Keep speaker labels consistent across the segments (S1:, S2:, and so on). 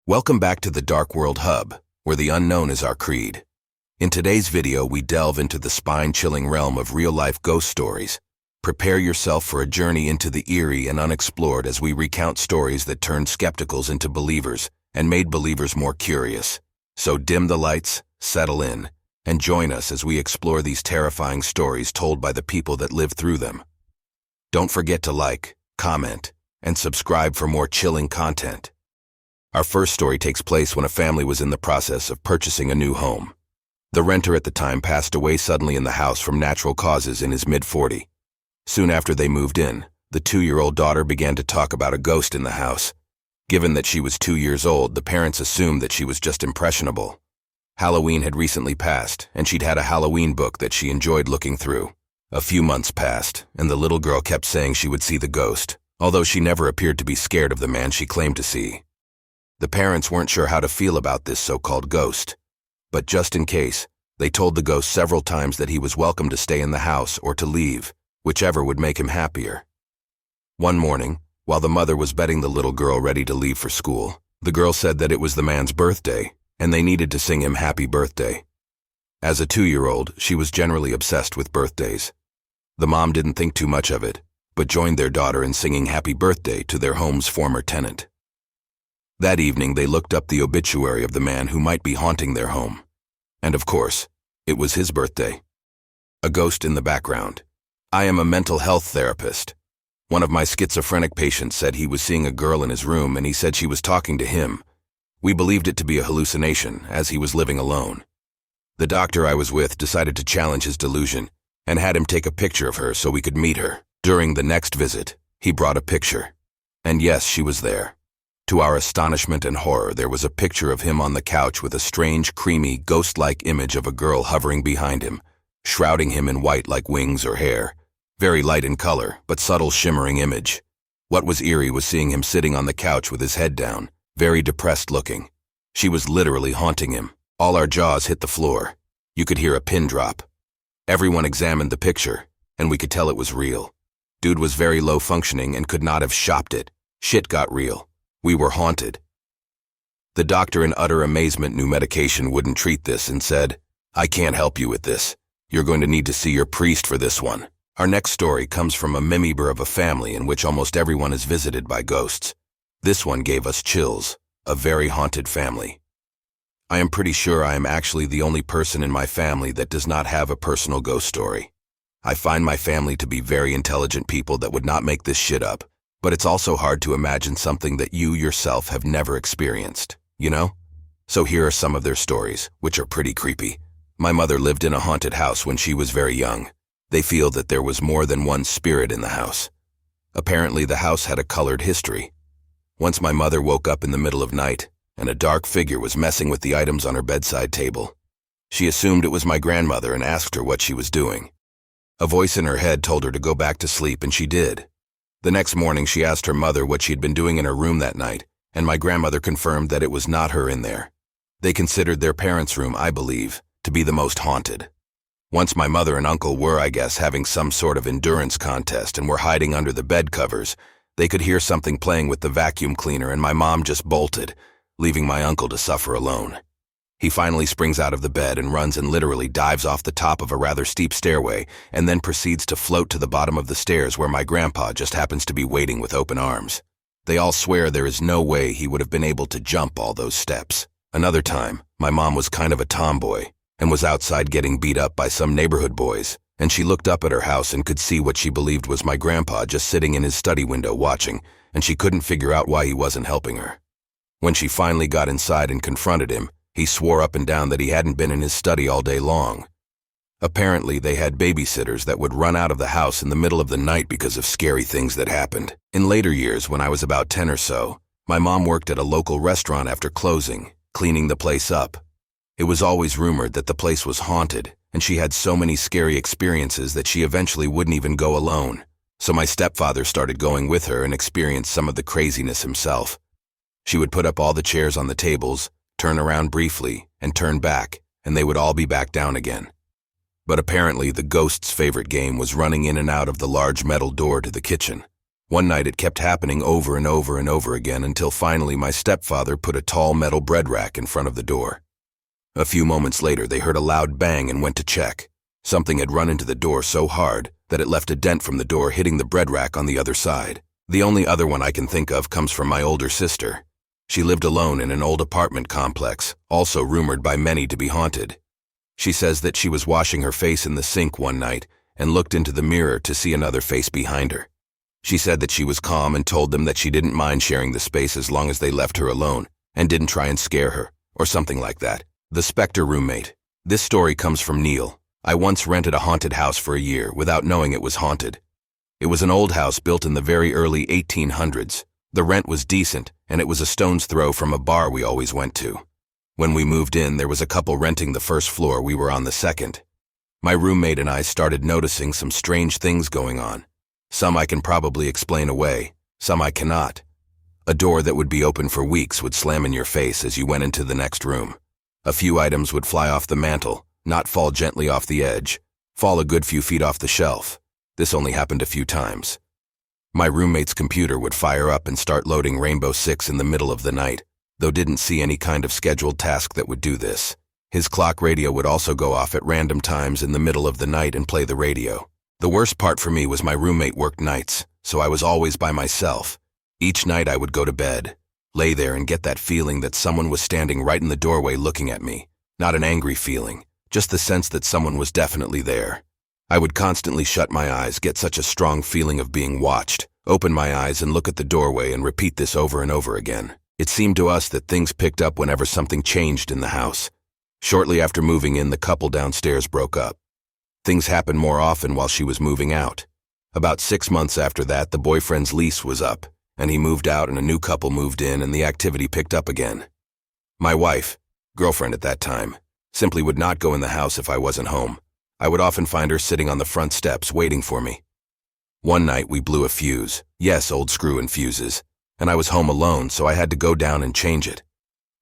S1: Welcome back to the Dark World Hub, where the unknown is our creed. In today's video, we delve into the spine-chilling realm of real-life ghost stories. Prepare yourself for a journey into the eerie and unexplored as we recount stories that turned skepticals into believers and made believers more curious. So dim the lights, settle in, and join us as we explore these terrifying stories told by the people that lived through them. Don't forget to like, comment, and subscribe for more chilling content. Our first story takes place when a family was in the process of purchasing a new home. The renter at the time passed away suddenly in the house from natural causes in his mid-40s. Soon after they moved in, the 2-year-old daughter began to talk about a ghost in the house. Given that she was 2 years old, the parents assumed that she was just impressionable. Halloween had recently passed, and she'd had a Halloween book that she enjoyed looking through. A few months passed, and the little girl kept saying she would see the ghost, although she never appeared to be scared of the man she claimed to see. The parents weren't sure how to feel about this so-called ghost, but just in case, they told the ghost several times that he was welcome to stay in the house or to leave, whichever would make him happier. One morning, while the mother was bedding the little girl ready to leave for school, the girl said that it was the man's birthday, and they needed to sing him happy birthday. As a 2-year-old, she was generally obsessed with birthdays. The mom didn't think too much of it, but joined their daughter in singing happy birthday to their home's former tenant. That evening, they looked up the obituary of the man who might be haunting their home. And of course, it was his birthday. A ghost in the background. I am a mental health therapist. One of my schizophrenic patients said he was seeing a girl in his room and he said she was talking to him. We believed it to be a hallucination, as he was living alone. The doctor I was with decided to challenge his delusion and had him take a picture of her so we could meet her. During the next visit, he brought a picture. And yes, she was there. To our astonishment and horror, there was a picture of him on the couch with a strange, creamy, ghost-like image of a girl hovering behind him, shrouding him in white like wings or hair. Very light in color, but subtle shimmering image. What was eerie was seeing him sitting on the couch with his head down, very depressed looking. She was literally haunting him. All our jaws hit the floor. You could hear a pin drop. Everyone examined the picture, and we could tell it was real. Dude was very low functioning and could not have shopped it. Shit got real. We were haunted. The doctor in utter amazement knew medication wouldn't treat this and said, "I can't help you with this. You're going to need to see your priest for this one." Our next story comes from a member of a family in which almost everyone is visited by ghosts. This one gave us chills. A very haunted family. I am pretty sure I am actually the only person in my family that does not have a personal ghost story. I find my family to be very intelligent people that would not make this shit up, but it's also hard to imagine something that you yourself have never experienced, you know? So here are some of their stories, which are pretty creepy. My mother lived in a haunted house when she was very young. They feel that there was more than one spirit in the house. Apparently, the house had a colored history. Once my mother woke up in the middle of night, and a dark figure was messing with the items on her bedside table. She assumed it was my grandmother and asked her what she was doing. A voice in her head told her to go back to sleep, and she did. The next morning, she asked her mother what she had been doing in her room that night, and my grandmother confirmed that it was not her in there. They considered their parents' room, I believe, to be the most haunted. Once my mother and uncle were, I guess, having some sort of endurance contest and were hiding under the bed covers, they could hear something playing with the vacuum cleaner and my mom just bolted, leaving my uncle to suffer alone. He finally springs out of the bed and runs and literally dives off the top of a rather steep stairway and then proceeds to float to the bottom of the stairs where my grandpa just happens to be waiting with open arms. They all swear there is no way he would have been able to jump all those steps. Another time, my mom was kind of a tomboy and was outside getting beat up by some neighborhood boys, and she looked up at her house and could see what she believed was my grandpa just sitting in his study window watching, and she couldn't figure out why he wasn't helping her. When she finally got inside and confronted him, he swore up and down that he hadn't been in his study all day long. Apparently, they had babysitters that would run out of the house in the middle of the night because of scary things that happened. In later years, when I was about 10 or so, my mom worked at a local restaurant after closing, cleaning the place up. It was always rumored that the place was haunted, and she had so many scary experiences that she eventually wouldn't even go alone. So my stepfather started going with her and experienced some of the craziness himself. She would put up all the chairs on the tables, turn around briefly, and turn back, and they would all be back down again. But apparently the ghost's favorite game was running in and out of the large metal door to the kitchen. One night it kept happening over and over and over again until finally my stepfather put a tall metal bread rack in front of the door. A few moments later, they heard a loud bang and went to check. Something had run into the door so hard that it left a dent from the door hitting the bread rack on the other side. The only other one I can think of comes from my older sister. She lived alone in an old apartment complex, also rumored by many to be haunted. She says that she was washing her face in the sink one night and looked into the mirror to see another face behind her. She said that she was calm and told them that she didn't mind sharing the space as long as they left her alone and didn't try and scare her, or something like that. The Spectre Roommate. This story comes from Neil. I once rented a haunted house for a year without knowing it was haunted. It was an old house built in the very early 1800s. The rent was decent, and it was a stone's throw from a bar we always went to. When we moved in, there was a couple renting the first floor. We were on the second. My roommate and I started noticing some strange things going on. Some I can probably explain away, some I cannot. A door that would be open for weeks would slam in your face as you went into the next room. A few items would fly off the mantel, not fall gently off the edge, fall a good few feet off the shelf. This only happened a few times. My roommate's computer would fire up and start loading Rainbow Six in the middle of the night, though didn't see any kind of scheduled task that would do this. His clock radio would also go off at random times in the middle of the night and play the radio. The worst part for me was my roommate worked nights, so I was always by myself. Each night I would go to bed, lay there and get that feeling that someone was standing right in the doorway looking at me. Not an angry feeling, just the sense that someone was definitely there. I would constantly shut my eyes, get such a strong feeling of being watched, open my eyes and look at the doorway and repeat this over and over again. It seemed to us that things picked up whenever something changed in the house. Shortly after moving in, the couple downstairs broke up. Things happened more often while she was moving out. About 6 months after that, the boyfriend's lease was up, and he moved out and a new couple moved in and the activity picked up again. My wife, girlfriend at that time, simply would not go in the house if I wasn't home. I would often find her sitting on the front steps waiting for me. One night we blew a fuse, yes, old screw and fuses, and I was home alone, so I had to go down and change it.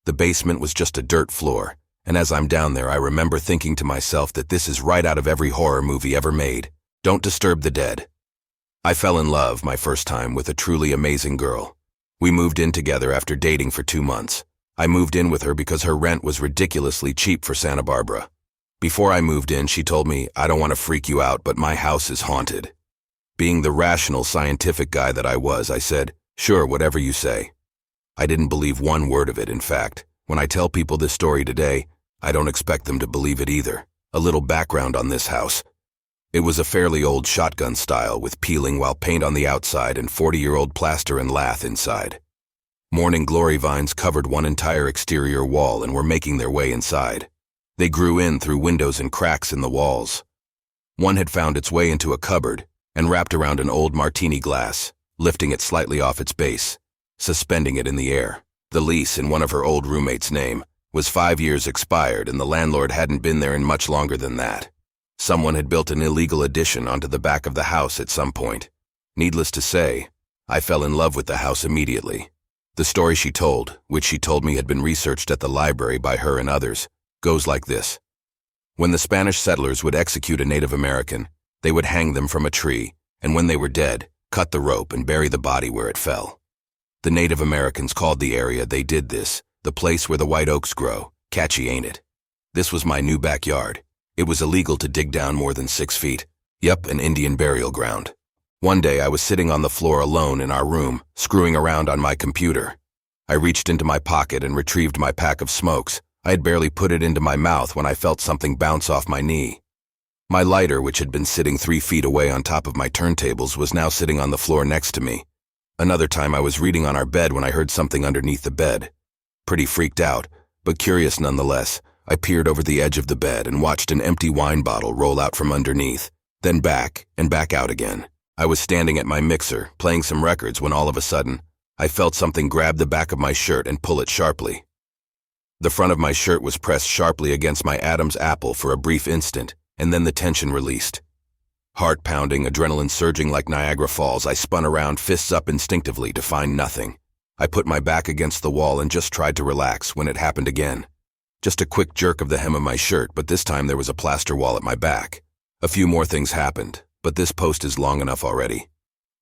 S1: The basement was just a dirt floor, and as I'm down there I remember thinking to myself that this is right out of every horror movie ever made. Don't disturb the dead. I fell in love my first time with a truly amazing girl. We moved in together after dating for 2 months. I moved in with her because her rent was ridiculously cheap for Santa Barbara. Before I moved in, she told me, "I don't want to freak you out, but my house is haunted." Being the rational, scientific guy that I was, I said, "Sure, whatever you say." I didn't believe one word of it. In fact, when I tell people this story today, I don't expect them to believe it either. A little background on this house. It was a fairly old shotgun style with peeling while paint on the outside and 40-year-old plaster and lath inside. Morning glory vines covered one entire exterior wall and were making their way inside. They grew in through windows and cracks in the walls. One had found its way into a cupboard and wrapped around an old martini glass, lifting it slightly off its base, suspending it in the air. The lease, in one of her old roommate's name, was 5 years expired and the landlord hadn't been there in much longer than that. Someone had built an illegal addition onto the back of the house at some point. Needless to say, I fell in love with the house immediately. The story she told, which she told me had been researched at the library by her and others, goes like this. When the Spanish settlers would execute a Native American, they would hang them from a tree, and when they were dead, cut the rope and bury the body where it fell. The Native Americans called the area they did this, the place where the white oaks grow. Catchy, ain't it? This was my new backyard. It was illegal to dig down more than 6 feet. Yup, an Indian burial ground. One day I was sitting on the floor alone in our room, screwing around on my computer. I reached into my pocket and retrieved my pack of smokes. I had barely put it into my mouth when I felt something bounce off my knee. My lighter, which had been sitting 3 feet away on top of my turntables, was now sitting on the floor next to me. Another time I was reading on our bed when I heard something underneath the bed. Pretty freaked out, but curious nonetheless. I peered over the edge of the bed and watched an empty wine bottle roll out from underneath, then back and back out again. I was standing at my mixer, playing some records, when all of a sudden, I felt something grab the back of my shirt and pull it sharply. The front of my shirt was pressed sharply against my Adam's apple for a brief instant, and then the tension released. Heart pounding, adrenaline surging like Niagara Falls, I spun around, fists up instinctively, to find nothing. I put my back against the wall and just tried to relax when it happened again. Just a quick jerk of the hem of my shirt, but this time there was a plaster wall at my back. A few more things happened, but this post is long enough already.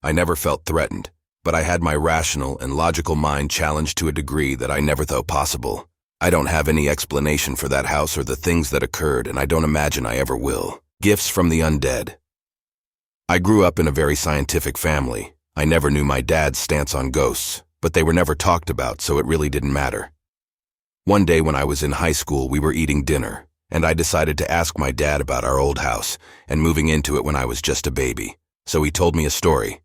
S1: I never felt threatened, but I had my rational and logical mind challenged to a degree that I never thought possible. I don't have any explanation for that house or the things that occurred, and I don't imagine I ever will. Gifts from the undead. I grew up in a very scientific family. I never knew my dad's stance on ghosts, but they were never talked about, so it really didn't matter. One day when I was in high school, we were eating dinner, and I decided to ask my dad about our old house and moving into it when I was just a baby. So he told me a story.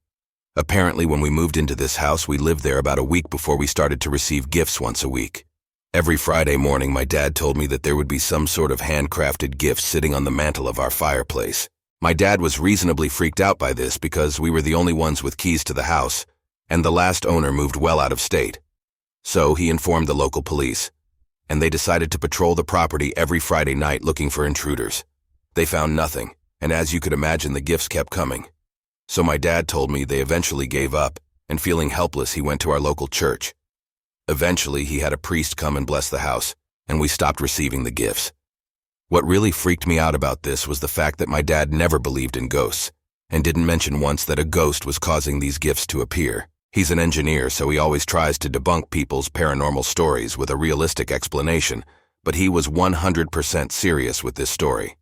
S1: Apparently, when we moved into this house, we lived there about a week before we started to receive gifts once a week. Every Friday morning, my dad told me that there would be some sort of handcrafted gift sitting on the mantel of our fireplace. My dad was reasonably freaked out by this because we were the only ones with keys to the house, and the last owner moved well out of state. So he informed the local police, and they decided to patrol the property every Friday night looking for intruders. They found nothing, and as you could imagine, the gifts kept coming. So my dad told me they eventually gave up, and feeling helpless, he went to our local church. Eventually, he had a priest come and bless the house, and we stopped receiving the gifts. What really freaked me out about this was the fact that my dad never believed in ghosts, and didn't mention once that a ghost was causing these gifts to appear. He's an engineer, so he always tries to debunk people's paranormal stories with a realistic explanation, but he was 100% serious with this story.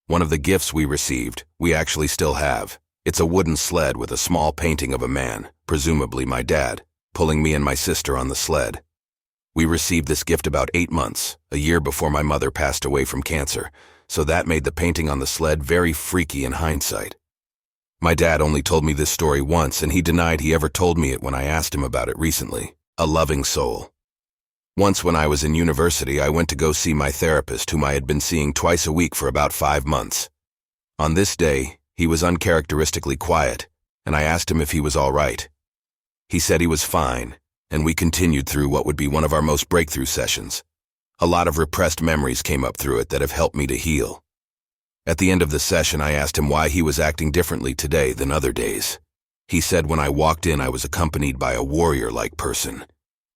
S1: One of the gifts we received, we actually still have. It's a wooden sled with a small painting of a man, presumably my dad, pulling me and my sister on the sled. We received this gift about 8 months, a year before my mother passed away from cancer, so that made the painting on the sled very freaky in hindsight. My dad only told me this story once, and he denied he ever told me it when I asked him about it recently. A loving soul. Once when I was in university, I went to go see my therapist, whom I had been seeing twice a week for about 5 months. On this day, he was uncharacteristically quiet, and I asked him if he was all right. He said he was fine, and we continued through what would be one of our most breakthrough sessions. A lot of repressed memories came up through it that have helped me to heal. At the end of the session, I asked him why he was acting differently today than other days. He said when I walked in, I was accompanied by a warrior-like person.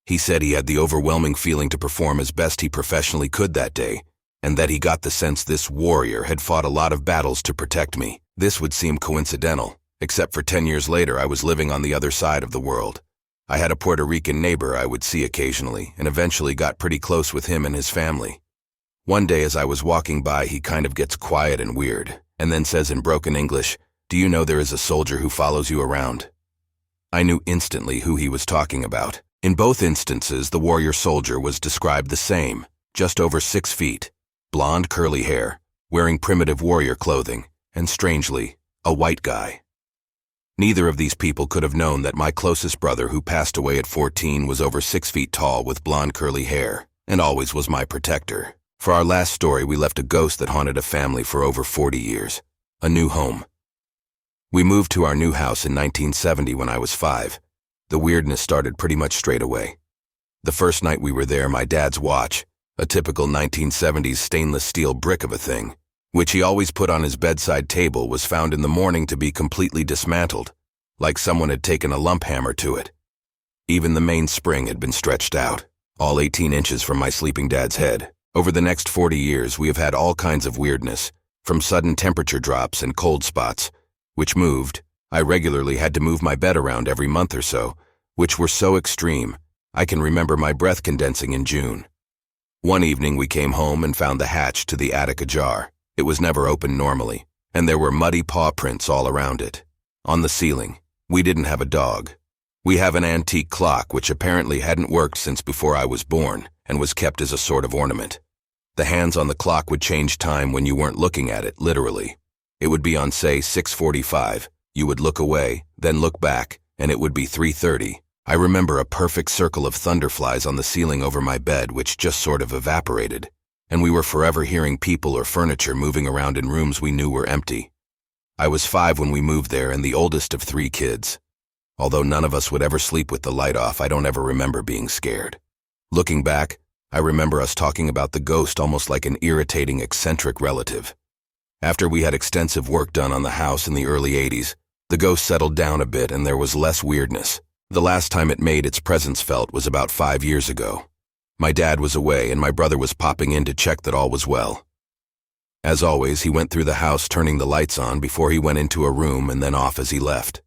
S1: He said he had the overwhelming feeling to perform as best he professionally could that day, and that he got the sense this warrior had fought a lot of battles to protect me. This would seem coincidental, except for 10 years later I was living on the other side of the world. I had a Puerto Rican neighbor I would see occasionally, and eventually got pretty close with him and his family. One day as I was walking by, he kind of gets quiet and weird, and then says in broken English, "Do you know there is a soldier who follows you around?" I knew instantly who he was talking about. In both instances, the warrior soldier was described the same, just over 6 feet, blonde curly hair, wearing primitive warrior clothing, and strangely, a white guy. Neither of these people could have known that my closest brother, who passed away at 14, was over 6 feet tall with blonde curly hair, and always was my protector. For our last story, we left a ghost that haunted a family for over 40 years. A new home. We moved to our new house in 1970 when I was 5. The weirdness started pretty much straight away. The first night we were there, my dad's watch, a typical 1970s stainless steel brick of a thing, which he always put on his bedside table, was found in the morning to be completely dismantled, like someone had taken a lump hammer to it. Even the main spring had been stretched out, all 18 inches from my sleeping dad's head. Over the next 40 years, we have had all kinds of weirdness, from sudden temperature drops and cold spots, which moved. I regularly had to move my bed around every month or so, which were so extreme, I can remember my breath condensing in June. One evening we came home and found the hatch to the attic ajar. It was never opened normally, and there were muddy paw prints all around it. On the ceiling, we didn't have a dog. We have an antique clock which apparently hadn't worked since before I was born and was kept as a sort of ornament. The hands on the clock would change time when you weren't looking at it, literally. It would be on, say, 6:45. You would look away, then look back, and it would be 3:30. I remember a perfect circle of thunderflies on the ceiling over my bed which just sort of evaporated, and we were forever hearing people or furniture moving around in rooms we knew were empty. I was 5 when we moved there and the oldest of 3 kids. Although none of us would ever sleep with the light off, I don't ever remember being scared. Looking back, I remember us talking about the ghost almost like an irritating, eccentric relative. After we had extensive work done on the house in the early 80s, the ghost settled down a bit and there was less weirdness. The last time it made its presence felt was about 5 years ago. My dad was away and my brother was popping in to check that all was well. As always, he went through the house turning the lights on before he went into a room and then off as he left.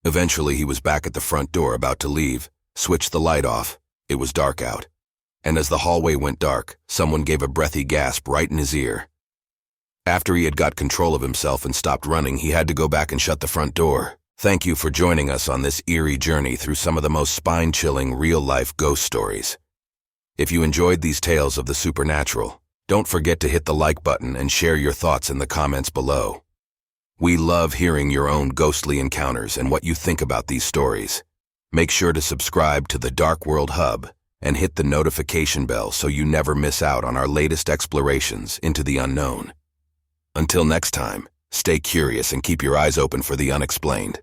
S1: Eventually, he was back at the front door about to leave, switched the light off. It was dark out. And as the hallway went dark, someone gave a breathy gasp right in his ear. After he had got control of himself and stopped running, he had to go back and shut the front door. Thank you for joining us on this eerie journey through some of the most spine-chilling real-life ghost stories. If you enjoyed these tales of the supernatural, don't forget to hit the like button and share your thoughts in the comments below. We love hearing your own ghostly encounters and what you think about these stories. Make sure to subscribe to the Dark World Hub and hit the notification bell so you never miss out on our latest explorations into the unknown. Until next time, stay curious and keep your eyes open for the unexplained.